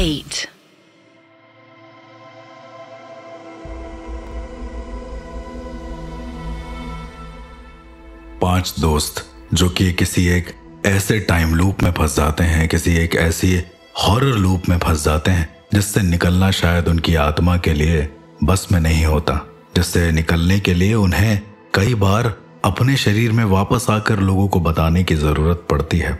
8. पांच दोस्त जो कि किसी एक ऐसे टाइम लूप में फंस जाते हैं, किसी एक ऐसी हॉरर लूप में फंस जाते हैं जिससे निकलना शायद उनकी आत्मा के लिए बस में नहीं होता, जिससे निकलने के लिए उन्हें कई बार अपने शरीर में वापस आकर लोगों को बताने की जरूरत पड़ती है।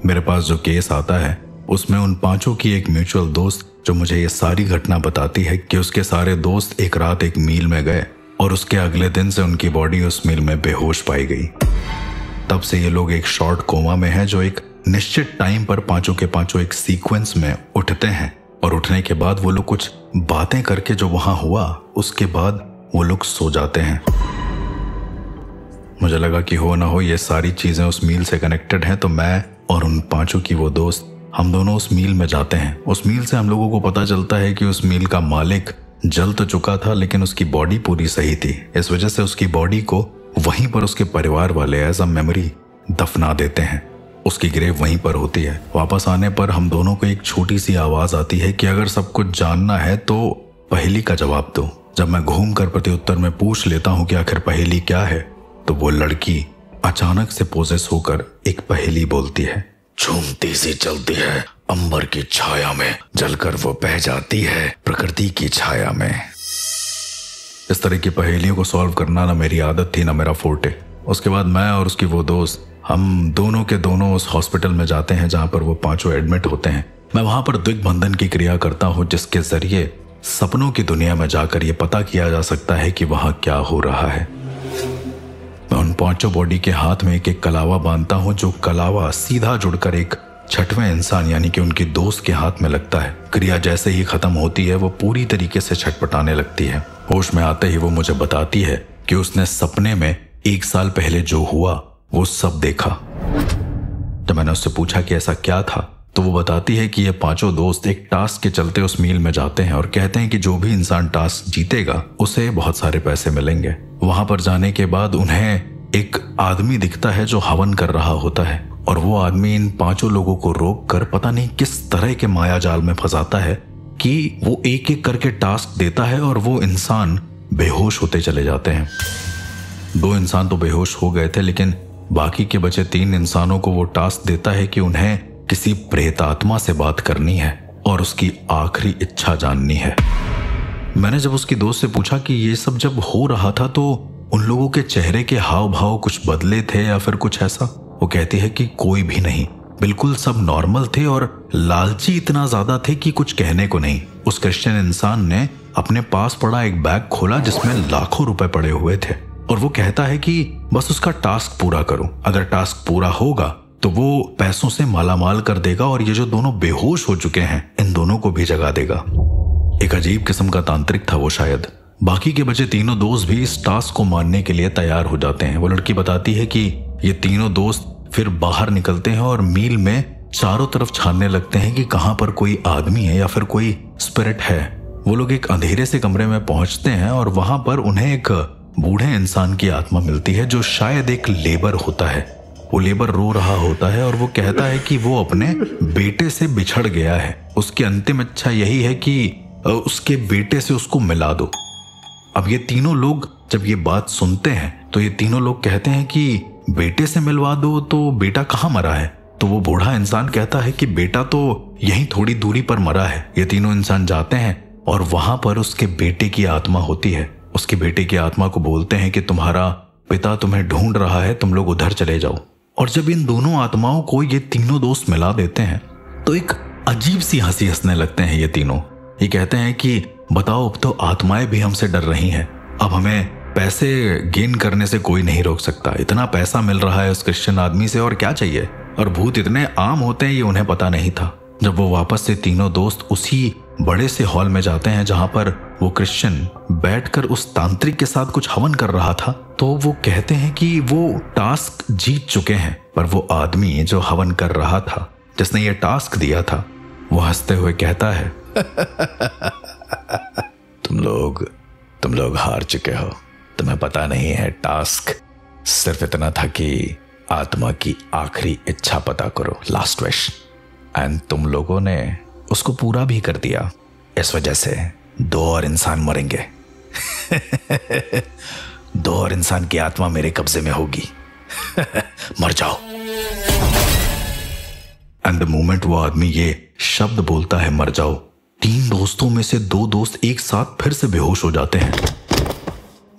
मेरे पास जो केस आता है उसमें उन पांचों की एक म्यूचुअल दोस्त जो मुझे ये सारी घटना बताती है कि उसके सारे दोस्त एक रात एक मील में गए और उसके अगले दिन से उनकी बॉडी उस मील में बेहोश पाई गई। तब से ये लोग एक शॉर्ट कोमा में हैं जो एक निश्चित टाइम पर पांचों के पांचों एक सीक्वेंस में उठते हैं और उठने के बाद वो लोग कुछ बातें करके जो वहां हुआ उसके बाद वो लोग सो जाते हैं। मुझे लगा कि हो ना हो ये सारी चीजें उस मील से कनेक्टेड हैं, तो मैं और उन पांचों की वो दोस्त हम दोनों उस मील में जाते हैं। उस मील से हम लोगों को पता चलता है कि उस मील का मालिक जल तो चुका था लेकिन उसकी बॉडी पूरी सही थी। इस वजह से उसकी बॉडी को वहीं पर उसके परिवार वाले एज अ मेमोरी दफना देते हैं। उसकी ग्रेव वहीं पर होती है। वापस आने पर हम दोनों को एक छोटी सी आवाज आती है कि अगर सब कुछ जानना है तो पहेली का जवाब दो। जब मैं घूम कर प्रत्युत्तर में पूछ लेता हूँ कि आखिर पहेली क्या है, तो वो लड़की अचानक से पोजेस होकर एक पहेली बोलती है। झूमती सी चलती है अंबर की छाया में, जलकर वो बह जाती है प्रकृति की छाया में। इस तरह की पहेलियों को सॉल्व करना ना मेरी आदत थी ना मेरा फोर्टे। उसके बाद मैं और उसकी वो दोस्त हम दोनों के दोनों उस हॉस्पिटल में जाते हैं जहां पर वो पांचों एडमिट होते हैं। मैं वहां पर दिग्बंधन की क्रिया करता हूं जिसके जरिए सपनों की दुनिया में जाकर ये पता किया जा सकता है कि वहां क्या हो रहा है। मैं उन पांचों बॉडी के हाथ में एक एक कलावा बांधता हूं, जो कलावा सीधा जुड़कर एक छठवें इंसान यानी कि उनकी दोस्त के हाथ में लगता है। क्रिया जैसे ही खत्म होती है वो पूरी तरीके से छटपटाने लगती है। होश में आते ही वो मुझे बताती है कि उसने सपने में 1 साल पहले जो हुआ वो सब देखा। जब मैंने उससे पूछा कि ऐसा क्या था, तो वो बताती है कि ये पांचों दोस्त एक टास्क के चलते उस मील में जाते हैं और कहते हैं कि जो भी इंसान टास्क जीतेगा उसे बहुत सारे पैसे मिलेंगे। वहां पर जाने के बाद उन्हें एक आदमी दिखता है जो हवन कर रहा होता है और वो आदमी इन पांचों लोगों को रोक कर पता नहीं किस तरह के माया जाल में फंसाता है कि वो एक एक करके टास्क देता है और वो इंसान बेहोश होते चले जाते हैं। 2 इंसान तो बेहोश हो गए थे लेकिन बाकी के बचे 3 इंसानों को वो टास्क देता है कि उन्हें किसी प्रेतात्मा से बात करनी है और उसकी आखिरी इच्छा जाननी है। मैंने जब उसकी दोस्त से पूछा कि ये सब जब हो रहा था तो उन लोगों के चेहरे के हाव भाव कुछ बदले थे या फिर कुछ ऐसा, वो कहती है कि कोई भी नहीं, बिल्कुल सब नॉर्मल थे और लालची इतना ज्यादा थे कि कुछ कहने को नहीं। उस क्रिश्चियन इंसान ने अपने पास पड़ा एक बैग खोला जिसमें लाखों रुपए पड़े हुए थे और वो कहता है कि बस उसका टास्क पूरा करो, अगर टास्क पूरा होगा तो वो पैसों से मालामाल कर देगा और ये जो दोनों बेहोश हो चुके हैं इन दोनों को भी जगा देगा। एक अजीब किस्म का तांत्रिक था वो शायद। बाकी के बचे तीनों दोस्त भी इस टास्क को मानने के लिए तैयार हो जाते हैं। वो लड़की बताती है कि ये तीनों दोस्त फिर बाहर निकलते हैं और मील में चारों तरफ छानने लगते हैं कि कहां पर कोई आदमी है या फिर कोई स्पिरिट है। वो लोग एक अंधेरे से कमरे में पहुंचते हैं और वहां पर उन्हें एक बूढ़े इंसान की आत्मा मिलती है जो शायद एक लेबर होता है। वो लेबर रो रहा होता है और वो कहता है कि वो अपने बेटे से बिछड़ गया है, उसकी अंतिम इच्छा यही है कि उसके बेटे से उसको मिला दो। अब ये तीनों लोग जब ये बात सुनते हैं तो ये तीनों लोग कहते हैं कि बेटे से मिलवा दो, तो बेटा कहाँ मरा है? तो वो बूढ़ा इंसान कहता है कि बेटा तो यहीं थोड़ी दूरी पर मरा है। ये तीनों इंसान जाते हैं और वहां पर उसके बेटे की आत्मा होती है। उसके बेटे की आत्मा को बोलते हैं कि तुम्हारा पिता तुम्हें ढूंढ रहा है, तुम लोग उधर चले जाओ। और जब इन दोनों आत्माओं को ये तीनों दोस्त मिला देते हैं तो एक अजीब सी हंसी हंसने लगते हैं ये तीनों। ये कहते हैं कि बताओ, अब तो आत्माएं भी हमसे डर रही हैं, अब हमें पैसे गेन करने से कोई नहीं रोक सकता। इतना पैसा मिल रहा है उस क्रिश्चियन आदमी से, और क्या चाहिए? और भूत इतने आम होते हैं ये उन्हें पता नहीं था। जब वो वापस से तीनों दोस्त उसी बड़े से हॉल में जाते हैं जहां पर वो क्रिश्चियन बैठकर उस तांत्रिक के साथ कुछ हवन कर रहा था, तो वो कहते हैं कि वो टास्क जीत चुके हैं। पर वो आदमी जो हवन कर रहा था, जिसने ये टास्क दिया था, वो हंसते हुए कहता है तुम लोग हार चुके हो। तुम्हें पता नहीं है, टास्क सिर्फ इतना था कि आत्मा की आखिरी इच्छा पता करो, लास्ट विश। एंड तुम लोगों ने उसको पूरा भी कर दिया। इस वजह से 2 और इंसान मरेंगे। 2 और इंसान की आत्मा मेरे कब्जे में होगी। मर जाओ। एंड द मोमेंट वो आदमी ये शब्द बोलता है मर जाओ, 3 दोस्तों में से 2 दोस्त एक साथ फिर से बेहोश हो जाते हैं।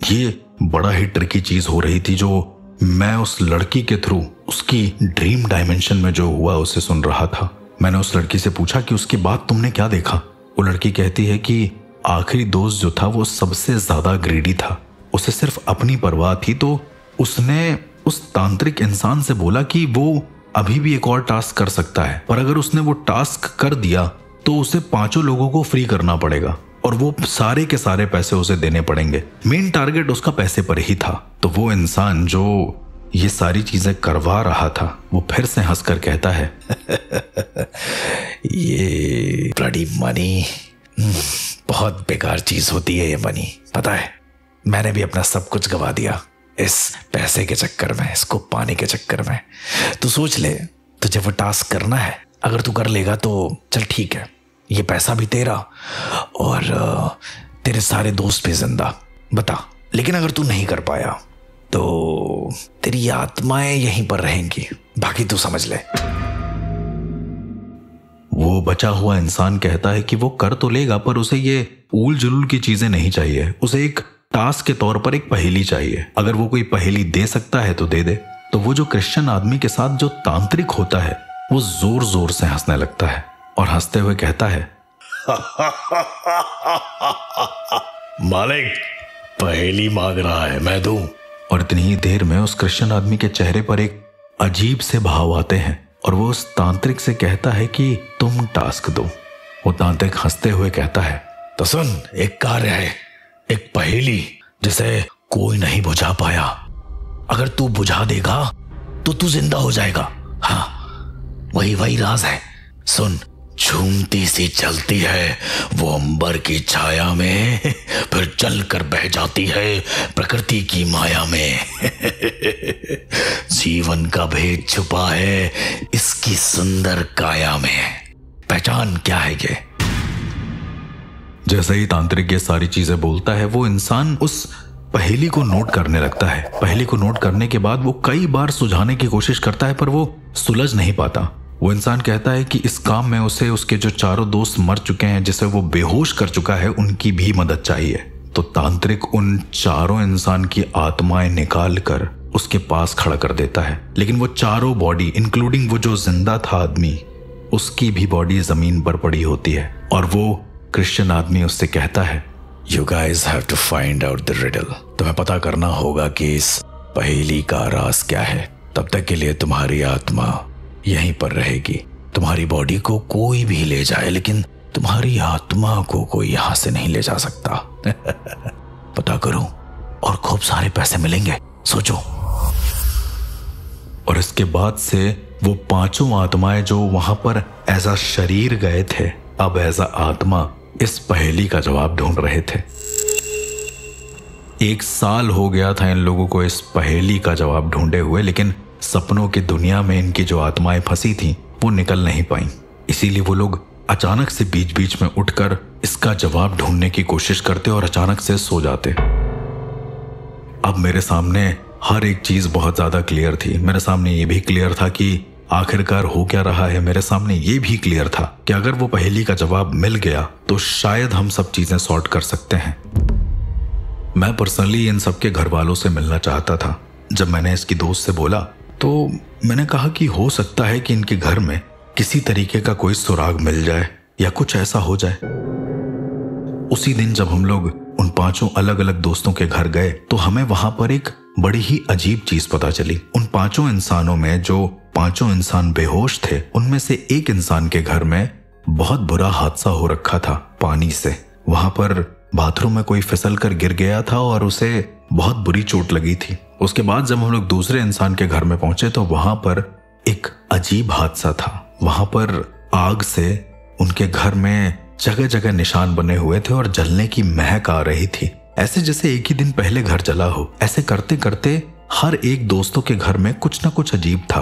ये बड़ा ही ट्रिकी चीज हो रही थी जो मैं उस लड़की के थ्रू उसकी ड्रीम डायमेंशन में जो हुआ उसे सुन रहा था। मैंने उस लड़की से पूछा कि उसके बाद तुमने क्या देखा। वो लड़की कहती है कि आखिरी दोस्त जो था वो सबसे ज्यादा ग्रीडी था, उसे सिर्फ अपनी परवाह थी। तो उसने उस तांत्रिक इंसान से बोला कि वो अभी भी एक और टास्क कर सकता है, पर अगर उसने वो टास्क कर दिया तो उसे 5 लोगों को फ्री करना पड़ेगा और वो सारे के सारे पैसे उसे देने पड़ेंगे। मेन टारगेट उसका पैसे पर ही था। तो वो इंसान जो ये सारी चीजें करवा रहा था वो फिर से हंसकर कहता है ये ब्लडी मनी बहुत बेकार चीज होती है। ये मनी, पता है, मैंने भी अपना सब कुछ गवा दिया इस पैसे के चक्कर में, इसको पाने के चक्कर में। तू सोच ले, तुझे वो टास्क करना है, अगर तू कर लेगा तो चल ठीक है, ये पैसा भी तेरा और तेरे सारे दोस्त भी जिंदा। बता, लेकिन अगर तू नहीं कर पाया तो तेरी आत्माएं यहीं पर रहेंगी, बाकी तू समझ ले। वो बचा हुआ इंसान कहता है कि वो कर तो लेगा, पर उसे ये ऊल जुलूल की चीजें नहीं चाहिए, उसे एक टास्क के तौर पर एक पहेली चाहिए। अगर वो कोई पहेली दे सकता है तो दे दे। तो वो जो क्रिश्चियन आदमी के साथ जो तांत्रिक होता है वो जोर जोर से हंसने लगता है और हंसते हुए कहता है मालिक पहेली मांग रहा है, मैं दूं। और इतनी ही देर में उस क्रिश्चियन आदमी के चेहरे पर एक अजीब से भाव आते हैं और वो उस तांत्रिक से कहता है कि तुम टास्क दो। वो तांत्रिक हंसते हुए कहता है तो सुन, एक कार्य है, एक पहेली जिसे कोई नहीं बुझा पाया। अगर तू बुझा देगा तो तू जिंदा हो जाएगा। हाँ, वही राज है। सुन, झूमती सी चलती है वो अंबर की छाया में, फिर चल कर बह जाती है प्रकृति की माया में। जीवन का भेद छुपा है इसकी सुंदर काया में। पहचान क्या है ये? जैसे ही तांत्रिक ये सारी चीजें बोलता है वो इंसान उस पहेली को नोट करने लगता है। पहेली को नोट करने के बाद वो कई बार सुलझाने की कोशिश करता है पर वो सुलझ नहीं पाता। वो इंसान कहता है कि इस काम में उसे उसके जो 4 दोस्त मर चुके हैं, जिसे वो बेहोश कर चुका है, उनकी भी मदद चाहिए। तो तांत्रिक उन 4 इंसान की आत्माएं निकाल कर उसके पास खड़ा कर देता है, लेकिन वो 4 बॉडी इंक्लूडिंग वो जो जिंदा था आदमी, उसकी भी बॉडी जमीन पर पड़ी होती है। और वो क्रिश्चियन आदमी उससे कहता है You guys have to find out the riddle। तुम्हें पता करना होगा कि इस पहेली का राज क्या है। तब तक के लिए तुम्हारी आत्मा यहीं पर रहेगी। तुम्हारी बॉडी को कोई भी ले जाए, लेकिन तुम्हारी आत्मा को कोई यहां से नहीं ले जा सकता। पता करो और खूब सारे पैसे मिलेंगे, सोचो। और इसके बाद से वो 5 आत्माएं जो वहां पर एज अ शरीर गए थे, अब एज अ आत्मा इस पहेली का जवाब ढूंढ रहे थे। 1 साल हो गया था इन लोगों को इस पहेली का जवाब ढूंढे हुए, लेकिन सपनों की दुनिया में इनकी जो आत्माएं फंसी थी वो निकल नहीं पाई। इसीलिए वो लोग अचानक से बीच बीच में उठकर इसका जवाब ढूंढने की कोशिश करते और अचानक से सो जाते। अब मेरे सामने हर एक चीज बहुत ज्यादा क्लियर थी। मेरे सामने ये भी क्लियर था कि आखिरकार हो क्या रहा है। मेरे सामने ये भी क्लियर था कि अगर वो पहेली का जवाब मिल गया तो शायद हम सब चीजें सॉर्ट कर सकते हैं। मैं पर्सनली इन सबके घर वालों से मिलना चाहता था। जब मैंने इसकी दोस्त से बोला तो मैंने कहा कि हो सकता है कि इनके घर में किसी तरीके का कोई सुराग मिल जाए या कुछ ऐसा हो जाए। उसी दिन जब हम लोग उन 5 अलग अलग दोस्तों के घर गए तो हमें वहां पर एक बड़ी ही अजीब चीज पता चली। उन 5 इंसानों में जो 5 इंसान बेहोश थे, उनमें से एक इंसान के घर में बहुत बुरा हादसा हो रखा था पानी से। वहां पर बाथरूम में कोई फिसल कर गिर गया था और उसे बहुत बुरी चोट लगी थी। उसके बाद जब हम लोग दूसरे इंसान के घर में पहुंचे तो वहां पर एक अजीब हादसा था। वहां पर आग से उनके घर में जगह जगह निशान बने हुए थे और जलने की महक आ रही थी, ऐसे जैसे एक ही दिन पहले घर जला हो। ऐसे करते करते हर एक दोस्तों के घर में कुछ ना कुछ अजीब था।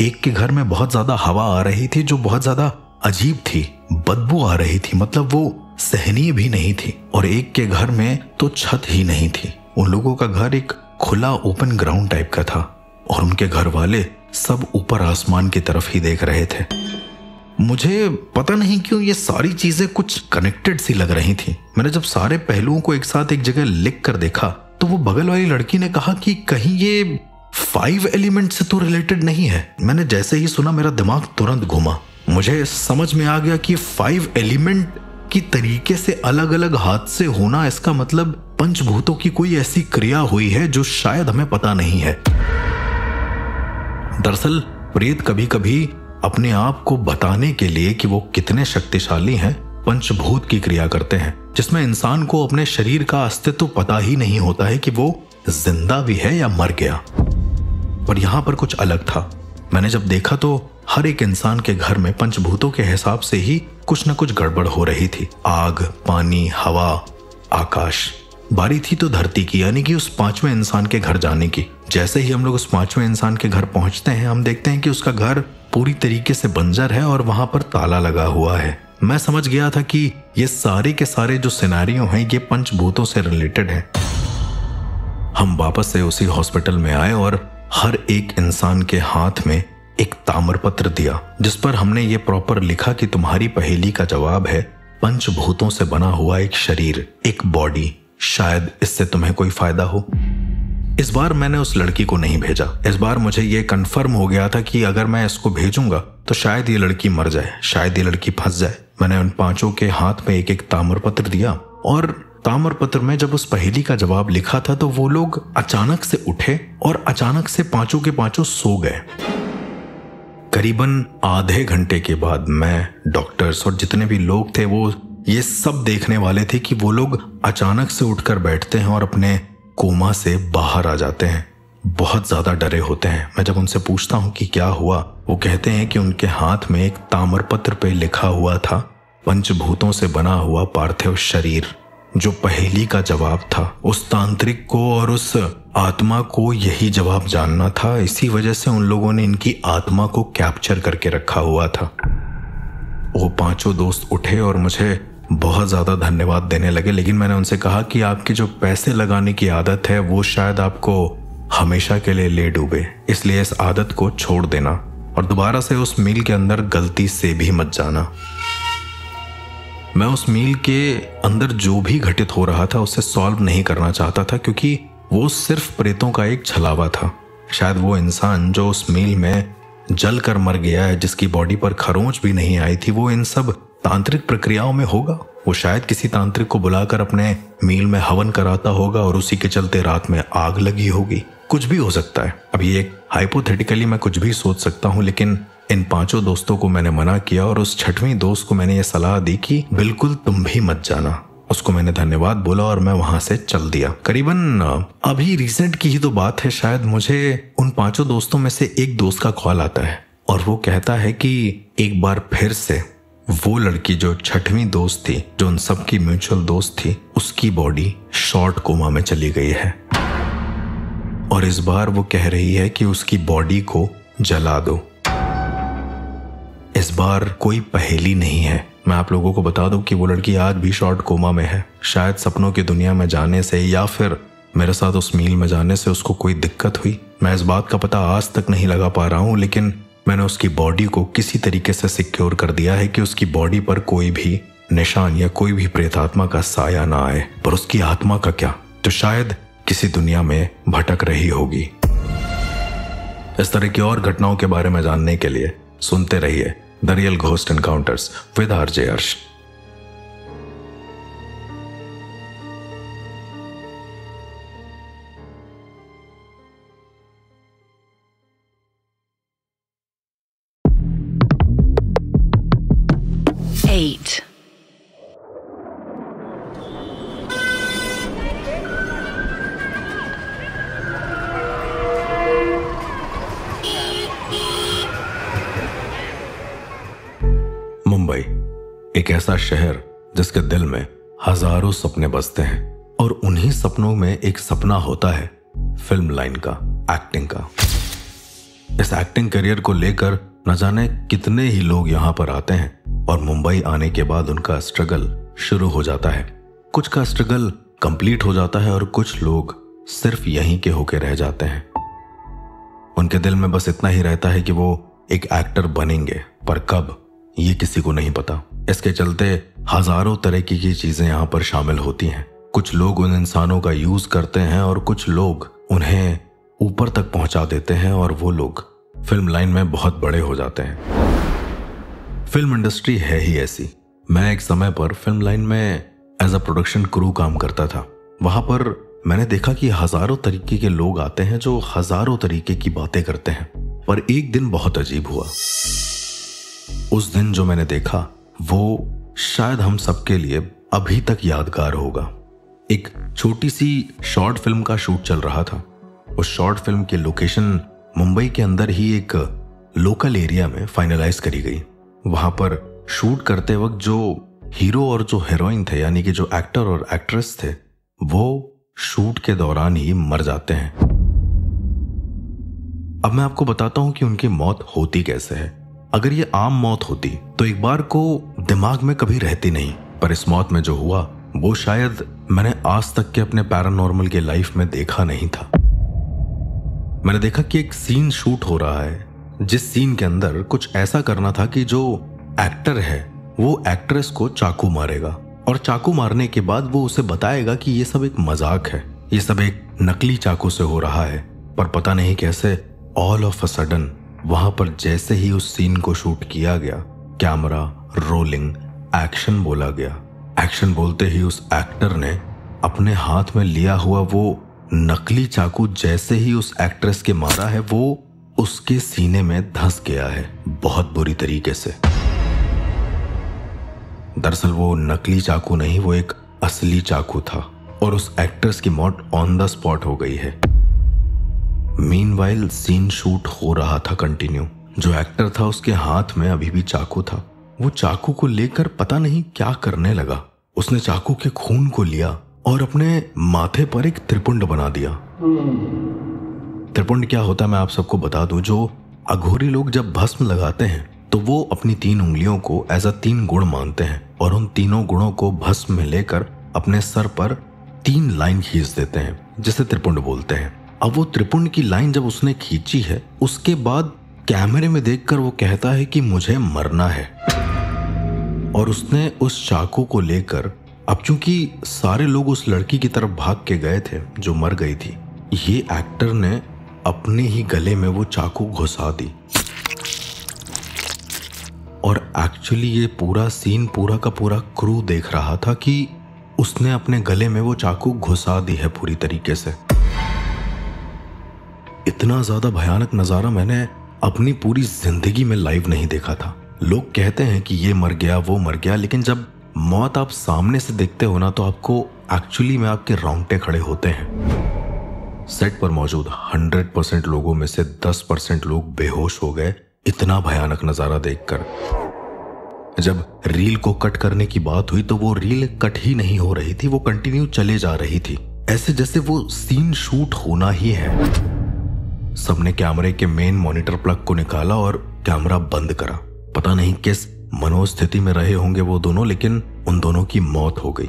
एक के घर में बहुत ज्यादा हवा आ रही थी जो बहुत ज्यादा अजीब थी, बदबू आ रही थी, मतलब वो सहनीय भी नहीं थी। और एक के घर में तो छत ही नहीं थी। उन लोगों का घर एक खुला ओपन ग्राउंड टाइप का था और उनके घर वाले सब ऊपर आसमान की तरफ ही देख रहे थे। मुझे पता नहीं क्यों ये सारी चीजें कुछ कनेक्टेड सी लग रही थी। मैंने जब सारे पहलुओं को एक साथ एक जगह लिख कर देखा तो वो बगल वाली लड़की ने कहा कि कहीं ये 5 एलिमेंट से तो रिलेटेड नहीं है। मैंने जैसे ही सुना मेरा दिमाग तुरंत घूमा। मुझे समझ में आ गया कि 5 एलिमेंट की तरीके से अलग अलग हाथ से होना, इसका मतलब पंचभूतों की कोई ऐसी क्रिया हुई है जो शायद हमें पता नहीं है। दरअसल प्रेत कभी कभी अपने आप को बताने के लिए कि वो कितने शक्तिशाली हैं, पंचभूत की क्रिया करते हैं, जिसमें इंसान को अपने शरीर का अस्तित्व पता ही नहीं होता है कि वो जिंदा भी है या मर गया। पर यहां पर कुछ अलग था। मैंने जब देखा तो हर एक इंसान के घर में पंचभूतों के हिसाब से ही कुछ न कुछ गड़बड़ हो रही थी। आग, पानी, हवा, आकाश। बारी थी तो धरती की, यानी कि उस 5वें इंसान के घर जाने की। जैसे ही हम लोग उस 5वें इंसान के घर पहुंचते हैं, हम देखते हैं कि उसका घर पूरी तरीके से बंजर है और वहां पर ताला लगा हुआ है। मैं समझ गया था कि ये सारे के सारे जो सिनेरियो हैं ये पंचभूतों से रिलेटेड हैं। हम वापस से उसी हॉस्पिटल में आए और हर एक इंसान के हाथ में एक ताम्रपत्र दिया जिस पर हमने ये प्रॉपर लिखा कि तुम्हारी पहेली का जवाब है पंचभूतों से बना हुआ एक शरीर, एक बॉडी। शायद इससे तुम्हें कोई फायदा हो। इस बार मैंने उस लड़की को नहीं भेजा। इस बार मुझे ये कंफर्म हो गया था कि अगर मैं इसको भेजूंगा तो शायद ये लड़की मर जाए, शायद ये लड़की फंस जाए। मैंने उन 5 के हाथ में एक एक ताम्रपत्र दिया और ताम्रपत्र में जब उस पहेली का जवाब लिखा था तो वो लोग अचानक से उठे और अचानक से 5 के 5 सो गए। करीबन आधे घंटे के बाद मैं, डॉक्टर्स और जितने भी लोग थे वो ये सब देखने वाले थे कि वो लोग अचानक से उठकर बैठते हैं और अपने कोमा से बाहर आ जाते हैं। बहुत ज्यादा डरे होते हैं। मैं जब उनसे पूछता हूं कि क्या हुआ, वो कहते हैं कि उनके हाथ में एक ताम्रपत्र पे लिखा हुआ था पंचभूतों से बना हुआ पार्थिव शरीर। जो पहेली का जवाब था, उस तांत्रिक को और उस आत्मा को यही जवाब जानना था। इसी वजह से उन लोगों ने इनकी आत्मा को कैप्चर करके रखा हुआ था। वो 5 दोस्त उठे और मुझे बहुत ज्यादा धन्यवाद देने लगे, लेकिन मैंने उनसे कहा कि आपकी जो पैसे लगाने की आदत है वो शायद आपको हमेशा के लिए ले डूबे, इसलिए इस आदत को छोड़ देना और दोबारा से उस मील के अंदर गलती से भी मत जाना। मैं उस मील के अंदर जो भी घटित हो रहा था उसे सॉल्व नहीं करना चाहता था, क्योंकि वो सिर्फ प्रेतों का एक छलावा था। शायद वो इंसान जो उस मील में जल कर मर गया है, जिसकी बॉडी पर खरोंच भी नहीं आई थी, वो इन सब तांत्रिक प्रक्रियाओं में होगा। वो शायद किसी तांत्रिक को बुलाकर अपने मील में हवन कराता होगा और उसी के चलते रात में आग लगी होगी। कुछ भी हो सकता है। अब ये एक हाइपोथेटिकली मैं कुछ भी सोच सकता हूँ, लेकिन इन 5 दोस्तों को मैंने मना किया और उस 6वें दोस्त को मैंने ये सलाह दी कि बिल्कुल तुम भी मत जाना। उसको मैंने धन्यवाद बोला और मैं वहां से चल दिया। करीबन अभी रिसेंट की ही तो बात है, शायद मुझे उन 5 दोस्तों में से एक दोस्त का कॉल आता है और वो कहता है कि एक बार फिर से वो लड़की जो 6वीं दोस्त थी, जो उन सबकी म्यूचुअल दोस्त थी, उसकी बॉडी शॉर्ट कोमा में चली गई है और इस बार वो कह रही है कि उसकी बॉडी को जला दो। इस बार कोई पहेली नहीं है। मैं आप लोगों को बता दूं कि वो लड़की आज भी शॉर्ट कोमा में है। शायद सपनों की दुनिया में जाने से या फिर मेरे साथ उस मील में जाने से उसको कोई दिक्कत हुई। मैं इस बात का पता आज तक नहीं लगा पा रहा हूं, लेकिन मैंने उसकी बॉडी को किसी तरीके से सिक्योर कर दिया है कि उसकी बॉडी पर कोई भी निशान या कोई भी प्रेतात्मा का साया ना आए। पर उसकी आत्मा का क्या, तो शायद किसी दुनिया में भटक रही होगी। इस तरह की और घटनाओं के बारे में जानने के लिए सुनते रहिए the real ghost encounters with RJ अर्श। मुंबई एक ऐसा शहर जिसके दिल में हजारों सपने बसते हैं और उन्हीं सपनों में एक सपना होता है फिल्म लाइन का, एक्टिंग का। इस एक्टिंग करियर को लेकर न जाने कितने ही लोग यहाँ पर आते हैं और मुंबई आने के बाद उनका स्ट्रगल शुरू हो जाता है। कुछ का स्ट्रगल कंप्लीट हो जाता है और कुछ लोग सिर्फ यहीं के होके रह जाते हैं। उनके दिल में बस इतना ही रहता है कि वो एक एक्टर बनेंगे, पर कब ये किसी को नहीं पता। इसके चलते हजारों तरह की चीजें यहाँ पर शामिल होती हैं। कुछ लोग उन इंसानों का यूज करते हैं और कुछ लोग उन्हें ऊपर तक पहुंचा देते हैं और वो लोग फिल्म लाइन में बहुत बड़े हो जाते हैं। फिल्म इंडस्ट्री है ही ऐसी। मैं एक समय पर फिल्म लाइन में एज अ प्रोडक्शन क्रू काम करता था। वहां पर मैंने देखा कि हजारों तरीके के लोग आते हैं जो हजारों तरीके की बातें करते हैं, पर एक दिन बहुत अजीब हुआ। उस दिन जो मैंने देखा वो शायद हम सबके लिए अभी तक यादगार होगा। एक छोटी सी शॉर्ट फिल्म का शूट चल रहा था। उस शॉर्ट फिल्म की लोकेशन मुंबई के अंदर ही एक लोकल एरिया में फाइनलाइज करी गई। वहां पर शूट करते वक्त जो हीरो और जो हीरोइन थे, यानी कि जो एक्टर और एक्ट्रेस थे, वो शूट के दौरान ही मर जाते हैं। अब मैं आपको बताता हूं कि उनकी मौत होती कैसे है। अगर ये आम मौत होती तो एक बार को दिमाग में कभी रहती नहीं, पर इस मौत में जो हुआ वो शायद मैंने आज तक के अपने पैरानॉर्मल के लाइफ में देखा नहीं था। मैंने देखा कि एक सीन शूट हो रहा है, जिस सीन के अंदर कुछ ऐसा करना था कि जो एक्टर है वो एक्ट्रेस को चाकू मारेगा और चाकू मारने के बाद वो उसे बताएगा कि ये सब एक मजाक है, ये सब एक नकली चाकू से हो रहा है। पर पता नहीं कैसे ऑल ऑफ अ सडन वहां पर जैसे ही उस सीन को शूट किया गया, कैमरा रोलिंग, एक्शन बोला गया। एक्शन बोलते ही उस एक्टर ने अपने हाथ में लिया हुआ वो नकली चाकू जैसे ही उस एक्ट्रेस के मारा है, वो उसके सीने में धंस गया है बहुत बुरी तरीके से। दरअसल वो नकली चाकू नहीं, वो एक असली चाकू था और उस एक्ट्रेस की मौत ऑन द स्पॉट हो गई है। मीनवाइल सीन शूट हो रहा था कंटिन्यू। जो एक्टर था उसके हाथ में अभी भी चाकू था। वो चाकू को लेकर पता नहीं क्या करने लगा। उसने चाकू के खून को लिया और अपने माथे पर एक त्रिपुंड बना दिया। त्रिपुंड क्या होता है मैं आप सबको बता दूं। जो अघोरी लोग जब भस्म लगाते हैं तो वो अपनी 3 उंगलियों को एज अ 3 गुण मानते हैं और उन तीनों गुणों को भस्म में लेकर अपने सर पर 3 लाइन खींच देते हैं, जिसे त्रिपुंड बोलते हैं। अब वो त्रिपुंड की लाइन जब उसने खींची है, उसके बाद कैमरे में देखकर वो कहता है कि मुझे मरना है। और उसने उस चाकू को लेकर, अब चूंकि सारे लोग उस लड़की की तरफ भाग के गए थे जो मर गई थी, ये एक्टर ने अपने ही गले में वो चाकू घुसा दी। और एक्चुअली ये पूरा सीन पूरा का पूरा क्रू देख रहा था कि उसने अपने गले में वो चाकू घुसा दी है पूरी तरीके से। इतना ज्यादा भयानक नजारा मैंने अपनी पूरी जिंदगी में लाइव नहीं देखा था। लोग कहते हैं कि ये मर गया वो मर गया, लेकिन जब मौत आप सामने से देखते हो ना तो आपको एक्चुअली में आपके रोंगटे खड़े होते हैं। सेट पर मौजूद 100% लोगों में से 10% लोग बेहोश हो गए इतना भयानक नजारा देखकर। जब रील को कट करने की बात हुई तो वो रील कट ही नहीं हो रही थी, वो कंटिन्यू चले जा रही थी, ऐसे जैसे वो सीन शूट होना ही है। सबने कैमरे के मेन मॉनिटर प्लग को निकाला और कैमरा बंद करा। पता नहीं किस मनोस्थिति में रहे होंगे वो दोनों, लेकिन उन दोनों की मौत हो गई।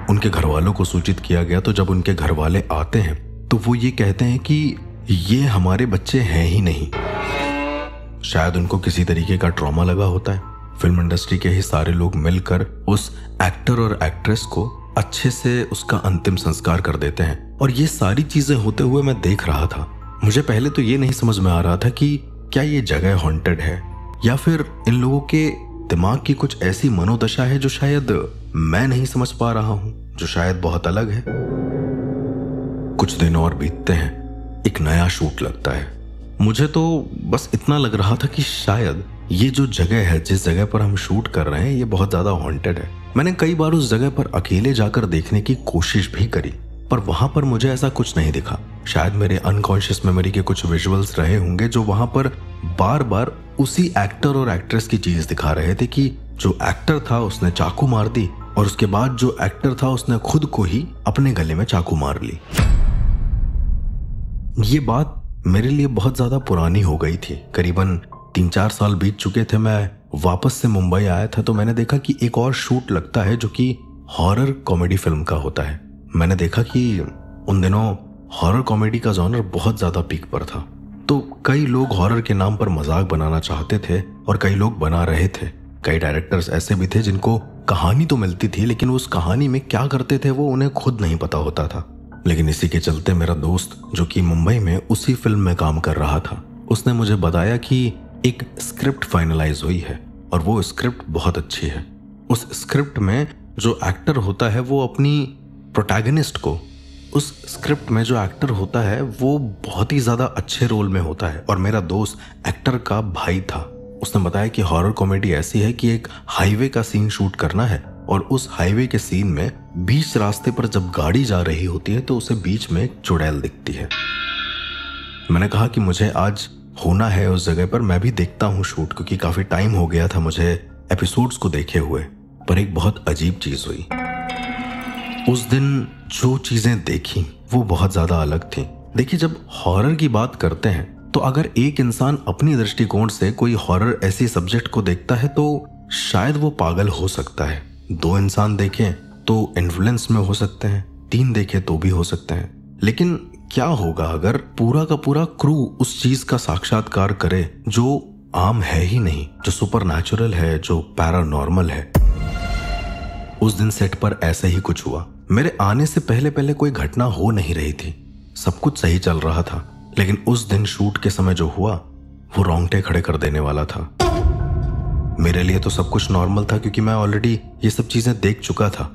उनके घर वालों को सूचित किया गया तो जब उनके घर वाले आते हैं तो वो ये कहते हैं कि ये हमारे बच्चे हैं ही नहीं। शायद उनको किसी तरीके का ट्रॉमा लगा होता है। फिल्म इंडस्ट्री के ही सारे लोग मिलकर उस एक्टर और एक्ट्रेस को अच्छे से उसका अंतिम संस्कार कर देते हैं। और ये सारी चीजें होते हुए मैं देख रहा था। मुझे पहले तो ये नहीं समझ में आ रहा था कि क्या ये जगह हॉन्टेड है या फिर इन लोगों के दिमाग की कुछ ऐसी मनोदशा है जो शायद मैं नहीं समझ पा रहा हूं, जो शायद बहुत अलग है। कुछ दिन और बीतते हैं, एक नया शूट लगता है। मुझे तो बस इतना लग रहा था कि शायद ये जो जगह है, जिस जगह पर हम शूट कर रहे हैं, ये बहुत ज्यादा हॉन्टेड है। मैंने कई बार उस जगह पर अकेले जाकर देखने की कोशिश भी करी, पर वहां पर मुझे ऐसा कुछ नहीं दिखा। शायद मेरे अनकॉन्शियस मेमोरी के कुछ विजुअल्स रहे होंगे जो वहां पर बार बार उसी एक्टर और एक्ट्रेस की चीज दिखा रहे थे कि जो एक्टर था उसने चाकू मार दी और उसके बाद जो एक्टर था उसने खुद को ही अपने गले में चाकू मार ली। ये बात मेरे लिए बहुत ज़्यादा पुरानी हो गई थी। करीबन 3-4 साल बीत चुके थे। मैं वापस से मुंबई आया था तो मैंने देखा कि एक और शूट लगता है जो कि हॉरर कॉमेडी फिल्म का होता है। मैंने देखा कि उन दिनों हॉरर कॉमेडी का जॉनर बहुत ज़्यादा पीक पर था, तो कई लोग हॉरर के नाम पर मजाक बनाना चाहते थे और कई लोग बना रहे थे। कई डायरेक्टर्स ऐसे भी थे जिनको कहानी तो मिलती थी लेकिन उस कहानी में क्या करते थे वो उन्हें खुद नहीं पता होता था। लेकिन इसी के चलते मेरा दोस्त जो कि मुंबई में उसी फिल्म में काम कर रहा था, उसने मुझे बताया कि एक स्क्रिप्ट फाइनलाइज हुई है और वो स्क्रिप्ट बहुत अच्छी है। उस स्क्रिप्ट में जो एक्टर होता है वो अपनी प्रोटैगनिस्ट को, उस स्क्रिप्ट में जो एक्टर होता है वो बहुत ही ज़्यादा अच्छे रोल में होता है। और मेरा दोस्त एक्टर का भाई था। उसने बताया कि हॉरर कॉमेडी ऐसी है कि एक हाईवे का सीन शूट करना है और उस हाईवे के सीन में बीच रास्ते पर जब गाड़ी जा रही होती है तो उसे बीच में एक चुड़ैल दिखती है। मैंने कहा कि मुझे आज होना है उस जगह पर, मैं भी देखता हूँ शूट, क्योंकि काफ़ी टाइम हो गया था मुझे एपिसोड्स को देखे हुए। पर एक बहुत अजीब चीज़ हुई उस दिन। जो चीज़ें देखी वो बहुत ज़्यादा अलग थी। देखिए, जब हॉरर की बात करते हैं तो अगर एक इंसान अपनी दृष्टिकोण से कोई हॉरर ऐसी सब्जेक्ट को देखता है तो शायद वो पागल हो सकता है। 2 इंसान देखें तो इन्फ्लुएंस में हो सकते हैं, 3 देखें तो भी हो सकते हैं। लेकिन क्या होगा अगर पूरा का पूरा क्रू उस चीज का साक्षात्कार करे जो आम है ही नहीं, जो सुपरनैचुरल है, जो पैरानॉर्मल है। उस दिन सेट पर ऐसे ही कुछ हुआ। मेरे आने से पहले पहले कोई घटना हो नहीं रही थी, सब कुछ सही चल रहा था। लेकिन उस दिन शूट के समय जो हुआ वो रोंगटे खड़े कर देने वाला था। मेरे लिए तो सब कुछ नॉर्मल था क्योंकि मैं ऑलरेडी ये सब चीजें देख चुका था।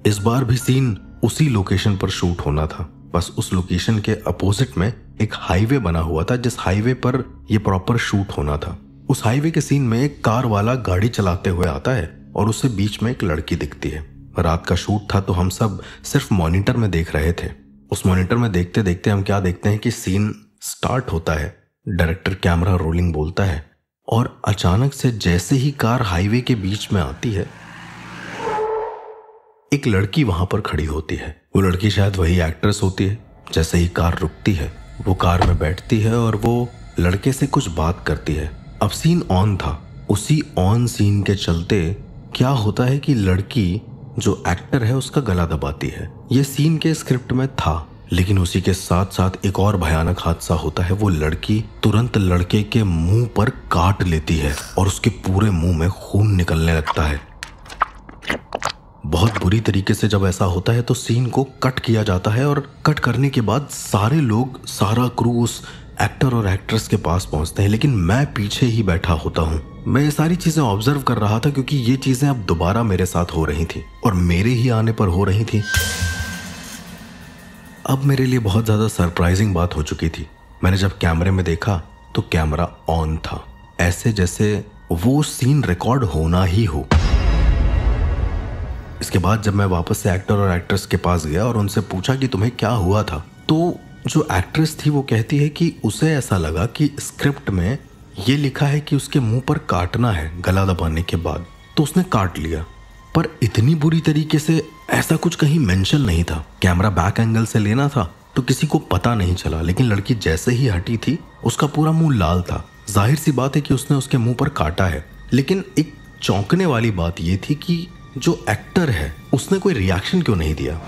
इस बार भी सीन उसी लोकेशन पर शूट होना था, बस उस लोकेशन के अपोजिट में एक हाईवे बना हुआ था जिस हाईवे पर ये प्रॉपर शूट होना था। उस हाईवे के सीन में एक कार वाला गाड़ी चलाते हुए आता है और उससे बीच में एक लड़की दिखती है। रात का शूट था तो हम सब सिर्फ मॉनिटर में देख रहे थे। उस मॉनिटर में देखते देखते हम क्या देखते हैं कि सीन स्टार्ट होता है, डायरेक्टर कैमरा रोलिंग बोलता है और अचानक से जैसे ही कार हाईवे के बीच में आती है एक लड़की वहां पर खड़ी होती है। वो लड़की शायद वही एक्ट्रेस होती है। जैसे ही कार रुकती है वो कार में बैठती है और वो लड़के से कुछ बात करती है। अब सीन ऑन था, उसी ऑन सीन के चलते क्या होता है कि लड़की जो एक्टर है उसका गला दबाती है। ये सीन के स्क्रिप्ट में था, लेकिन उसी के साथ साथ एक और भयानक हादसा होता है। वो लड़की तुरंत लड़के के मुंह पर काट लेती है और उसके पूरे मुंह में खून निकलने लगता है। बहुत बुरी तरीके से जब ऐसा होता है तो सीन को कट किया जाता है और कट करने के बाद सारे लोग, सारा क्रू उस एक्टर और एक्ट्रेस के पास पहुंचते हैं, लेकिन मैं पीछे ही बैठा होता हूं। मैं ये सारी चीजें ऑब्जर्व कर रहा था क्योंकि ये चीजें अब दोबारा मेरे साथ हो रही थी और मेरे ही आने पर हो रही थी। अब मेरे लिए बहुत ज्यादा सरप्राइजिंग बात हो चुकी थी। मैंने जब कैमरे में देखा तो कैमरा ऑन था, ऐसे जैसे वो सीन रिकॉर्ड होना ही हो। इसके बाद जब मैं वापस से एक्टर और एक्ट्रेस के पास गया और उनसे पूछा कि तुम्हें क्या हुआ था, तो जो एक्ट्रेस थी वो कहती है कि उसे ऐसा लगा कि स्क्रिप्ट में ये लिखा है कि उसके मुंह पर काटना है गला दबाने के बाद, तो उसने काट लिया। पर इतनी बुरी तरीके से ऐसा कुछ कहीं मेंशन नहीं था। कैमरा बैक एंगल से लेना था तो किसी को पता नहीं चला, लेकिन लड़की जैसे ही हटी थी उसका पूरा मुंह लाल था। जाहिर सी बात है कि उसने उसके मुंह पर काटा है। लेकिन एक चौंकने वाली बात यह थी कि जो एक्टर है उसने कोई रिएक्शन क्यों नहीं दिया।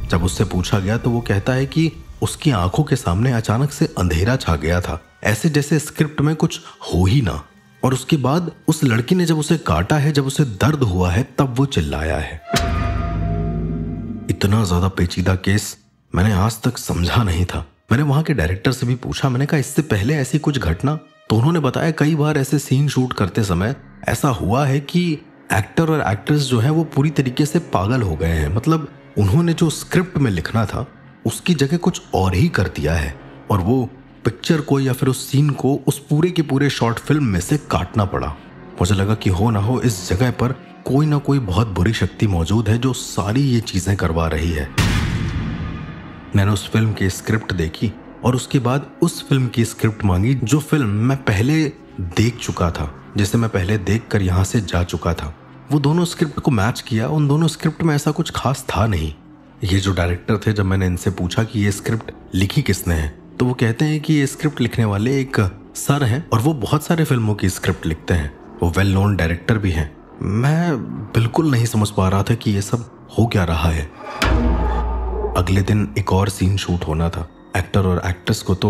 जब उससे पूछा गया तो वो कहता है कि उसकी आंखों के सामने अचानक से अंधेरा छा गया था, ऐसे जैसे स्क्रिप्ट में कुछ हो ही ना। और उसके बाद उस लड़की ने जब उसे काटा है, जब उसे दर्द हुआ है, तब वो चिल्लाया है। इतना ज्यादा पेचीदा केस मैंने आज तक समझा नहीं था। मैंने वहां के डायरेक्टर से भी पूछा, मैंने कहा इससे पहले ऐसी कुछ घटना, तो उन्होंने बताया कई बार ऐसे सीन शूट करते समय ऐसा हुआ है कि एक्टर और एक्ट्रेस जो है वो पूरी तरीके से पागल हो गए हैं। मतलब उन्होंने जो स्क्रिप्ट में लिखना था उसकी जगह कुछ और ही कर दिया है और वो पिक्चर को या फिर उस सीन को उस पूरे के पूरे शॉर्ट फिल्म में से काटना पड़ा। मुझे लगा कि हो ना हो इस जगह पर कोई ना कोई बहुत बुरी शक्ति मौजूद है जो सारी ये चीजें करवा रही है। मैंने उस फिल्म की स्क्रिप्ट देखी और उसके बाद उस फिल्म की स्क्रिप्ट मांगी जो फिल्म मैं पहले देख चुका था, जिसे मैं पहले देखकर यहाँ से जा चुका था। वो दोनों स्क्रिप्ट को मैच किया। उन दोनों स्क्रिप्ट में ऐसा कुछ खास था नहीं। ये जो डायरेक्टर थे, जब मैंने इनसे पूछा कि ये स्क्रिप्ट लिखी किसने है, तो वो कहते हैं कि ये स्क्रिप्ट लिखने वाले एक सर हैं और वो बहुत सारे फिल्मों की स्क्रिप्ट लिखते हैं, वो वेल नोन डायरेक्टर भी हैं। मैं बिल्कुल नहीं समझ पा रहा था कि ये सब हो क्या रहा है। अगले दिन एक और सीन शूट होना था। एक्टर और एक्ट्रेस को तो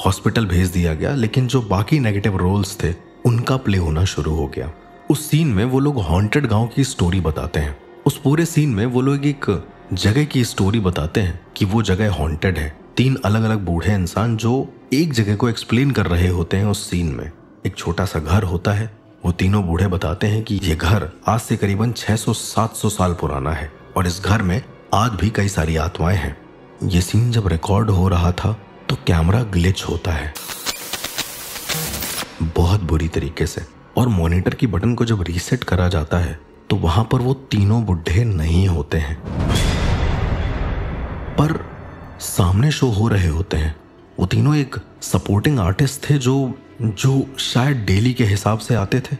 हॉस्पिटल भेज दिया गया, लेकिन जो बाकी नेगेटिव रोल्स थे उनका प्ले होना शुरू हो गया। उस सीन में वो लोग हॉन्टेड गांव की स्टोरी बताते हैं। उस पूरे सीन में वो लोग एक जगह की स्टोरी बताते हैं कि वो जगह हॉन्टेड है। 3 अलग अलग बूढ़े इंसान जो एक जगह को एक्सप्लेन कर रहे होते हैं। उस सीन में एक छोटा सा घर होता है। वो तीनों बूढ़े बताते हैं कि ये घर आज से करीबन 600-700 साल पुराना है और इस घर में आज भी कई सारी आत्माएं हैं। ये सीन जब रिकॉर्ड हो रहा था तो कैमरा ग्लिच होता है बहुत बुरी तरीके से, और मॉनिटर की बटन को जब रीसेट करा जाता है तो वहां पर वो तीनों बुढ़े नहीं होते हैं, पर सामने शो हो रहे होते हैं। वो तीनों एक सपोर्टिंग आर्टिस्ट थे जो शायद डेली के हिसाब से आते थे।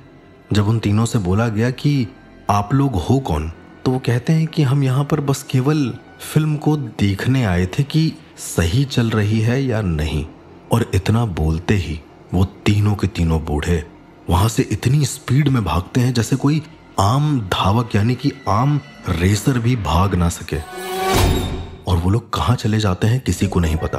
जब उन तीनों से बोला गया कि आप लोग हो कौन, तो वो कहते हैं कि हम यहाँ पर बस केवल फिल्म को देखने आए थे कि सही चल रही है या नहीं। और इतना बोलते ही वो तीनों के तीनों बूढ़े वहां से इतनी स्पीड में भागते हैं जैसे कोई आम धावक यानी कि आम रेसर भी भाग ना सके। और वो लोग कहाँ चले जाते हैं किसी को नहीं पता।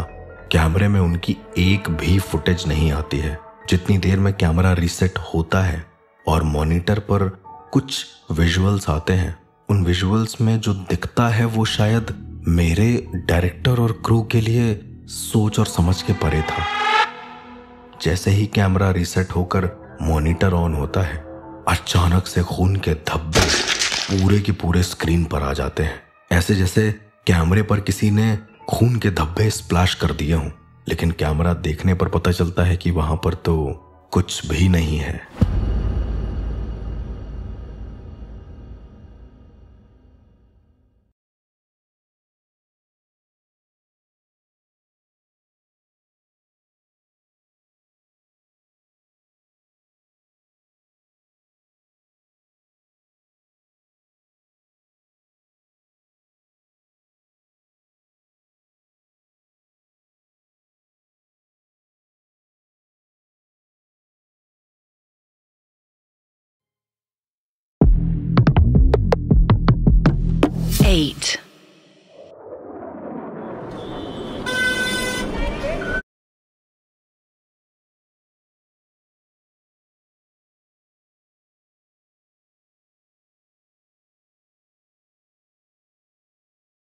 कैमरे में उनकी एक भी फुटेज नहीं आती है। जितनी देर में कैमरा रीसेट होता है और मॉनिटर पर कुछ विजुअल्स आते हैं, उन विजुअल्स में जो दिखता है वो शायद मेरे डायरेक्टर और क्रू के लिए सोच और समझ के परे था। जैसे ही कैमरा रीसेट होकर मॉनिटर ऑन होता है, अचानक से खून के धब्बे पूरे के पूरे स्क्रीन पर आ जाते हैं, ऐसे जैसे कैमरे पर किसी ने खून के धब्बे स्प्लैश कर दिए हों। लेकिन कैमरा देखने पर पता चलता है कि वहां पर तो कुछ भी नहीं है। Eight.